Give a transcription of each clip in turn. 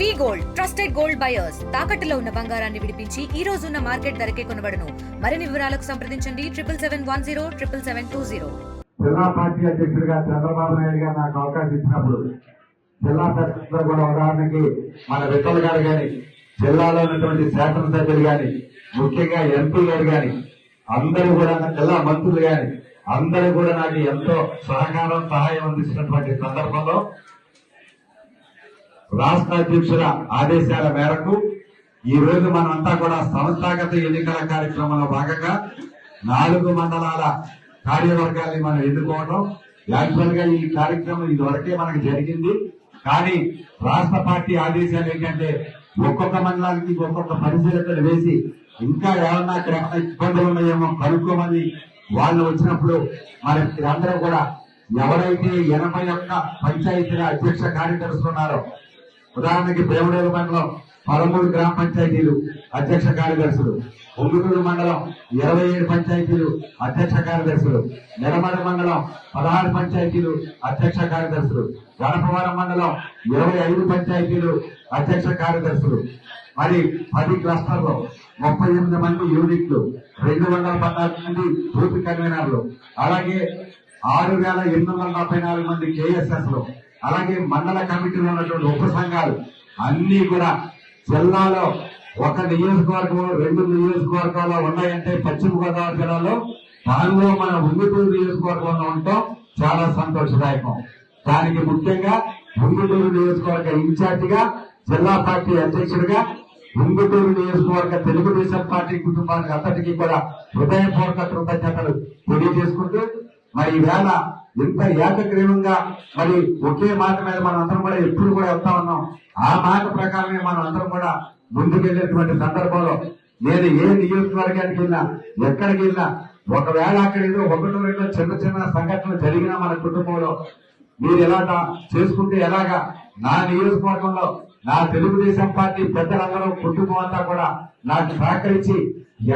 వి gold trusted gold buyers తాకట్టులో ఉన్న బంగారాన్ని విడిపించి ఈ రోజు ఉన్న మార్కెట్ ధరకే కొనబడును. మరిన్ని వివరాలకు సంప్రదించండి 7771077720. జిల్లా పార్టీ అధ్యక్షుడిగా చంద్రబాబు నాయుడు గారు నాకు అవకాశం ఇచ్చినప్పుడు జిల్లా పరిస్థితుల్లో కూడా ఉదాహరణకి మన విఠల్ గారు కానీ జిల్లాలో ఉన్నటువంటి శాసనసభ్యులు కానీ ముఖ్యంగా ఎంపీ గారు కానీ అందరూ కూడా జిల్లా మంత్రులు కానీ అందరూ కూడా నాకు ఎంతో సహాయం అందిస్తున్నటువంటి సందర్భంలో రాష్ట్ర అధ్యక్షుల ఆదేశాల మేరకు ఈ రోజు మనమంతా కూడా సంస్థాగత ఎన్నికల కార్యక్రమంలో భాగంగా 4 మండలాల కార్యవర్గాల్ని మనం ఎన్నుకోవడం. యాక్చువల్ గా ఈ కార్యక్రమం ఇదివరకే మనకు జరిగింది. కానీ రాష్ట్ర పార్టీ ఆదేశాలు ఏంటంటే ఒక్కొక్క మండలానికి ఒక్కొక్క పరిశీలనలు వేసి ఇంకా ఏమన్నా ఇక్కడ ఇబ్బందులు ఉన్నాయేమో కనుక్కోమని వాళ్ళు వచ్చినప్పుడు మరి అందరూ కూడా ఎవరైతే 81 పంచాయతీల అధ్యక్ష కార్యదర్శులు ఉన్నారో, ఉదాహరణకి దేవడేరు మండలం 13 గ్రామ పంచాయతీలు అధ్యక్ష కార్యదర్శులు, ఉంగుటూరు మండలం 27 పంచాయతీలు అధ్యక్ష కార్యదర్శులు, నిడమడ మండలం 16 పంచాయతీలు అధ్యక్ష కార్యదర్శులు, గణపవరం మండలం 25 పంచాయతీలు అధ్యక్ష కార్యదర్శులు, మరి 10 క్లస్టర్లో 38 మంది యూనిట్లు, 214 మంది బూత్ కన్వీనర్లు, అలాగే 6844 మంది కేఎస్ఎస్లు, అలాగే మండల కమిటీలో ఉన్నటువంటి ఉప సంఘాలు అన్ని కూడా జిల్లాలో ఒక నియోజకవర్గం 2 నియోజకవర్గాల్లో ఉన్నాయంటే పశ్చిమ గోదావరి జిల్లాలో దానిలో మన ఉంగుటూరు నియోజకవర్గంలో ఉండటం చాలా సంతోషదాయకం. దానికి ముఖ్యంగా ఉంగుటూరు నియోజకవర్గ ఇన్ఛార్జిగా జిల్లా పార్టీ అధ్యక్షుడిగా ఉంగుటూరు నియోజకవర్గ తెలుగుదేశం పార్టీ కుటుంబానికి అంతటికీ కూడా హృదయపూర్వక కృతజ్ఞతలు తెలియజేసుకుంటూ మరి ఈవేళ ఇంత ఏకగ్రీవంగా మరి ఒకే మాట మీద మనం అందరం కూడా ఎప్పుడు కూడా వెళ్తా ఉన్నాం. ఆ మాట ప్రకారమే మనం అందరం కూడా ముందుకెళ్లేటువంటి సందర్భంలో నేను ఏ నియోజకవర్గానికి వెళ్ళినా ఎక్కడికి వెళ్ళినా ఒకవేళ అక్కడ ఏదో 1-2 చిన్న సంఘటనలు జరిగినా మన కుటుంబంలో మీరు ఎలాగా చేసుకుంటే ఎలాగా నా నియోజకవర్గంలో నా తెలుగుదేశం పార్టీ పెద్దలందరూ కుటుంబం అంతా కూడా నాకు సహకరించి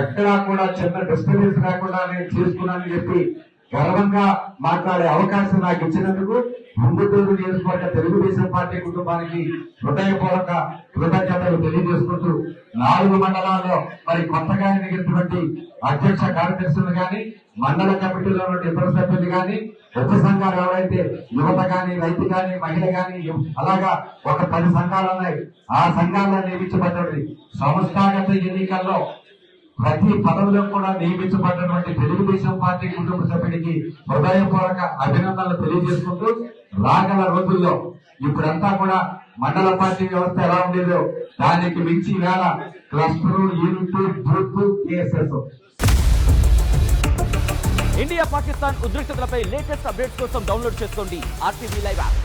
ఎక్కడా కూడా చిన్న డిస్టర్బెన్స్ లేకుండా నేను చేసుకున్నానని చెప్పి గర్వంగా మాట్లాడే అవకాశం నాకు ఇచ్చినందుకు ఉంగుటూరు నియోజకవర్గ తెలుగుదేశం పార్టీ కుటుంబానికి హృదయపూర్వక కృతజ్ఞతలు తెలియజేసుకుంటూ 4 మండలాల్లో మరి కొత్తగా ఎన్నికైనటువంటి అధ్యక్ష కార్యదర్శులు గాని, మండల కమిటీలో ఉన్న ఇతర సభ్యులు గాని, ఉప సంఘాలు ఎవరైతే యువత గాని, రైతు గాని, మహిళ గాని అలాగా ఒక 10 సంఘాలు ఉన్నాయి. ఆ సంఘాల్లో నియమించబడ్డది సంస్థాగత ఎన్నికల్లో ప్రతి పదవిలో కూడా నియమించబడినటువంటి తెలుగుదేశం పార్టీ కుటుంబ సభ్యుడికి హృదయపూర్వక అభినందనలు తెలియజేసుకుంటూ రాగల రోజుల్లో ఇప్పుడంతా కూడా మండల పార్టీ వ్యవస్థ ఎలా ఉండేదో దానికి మించి వేళ cluster, unit, booth, KSS. India Pakistan ఉద్రిక్తతలపై లేటెస్ట్ అప్డేట్స్ కోసం డౌన్లోడ్ చేసుకోండి RTV లైవ్ యాప్.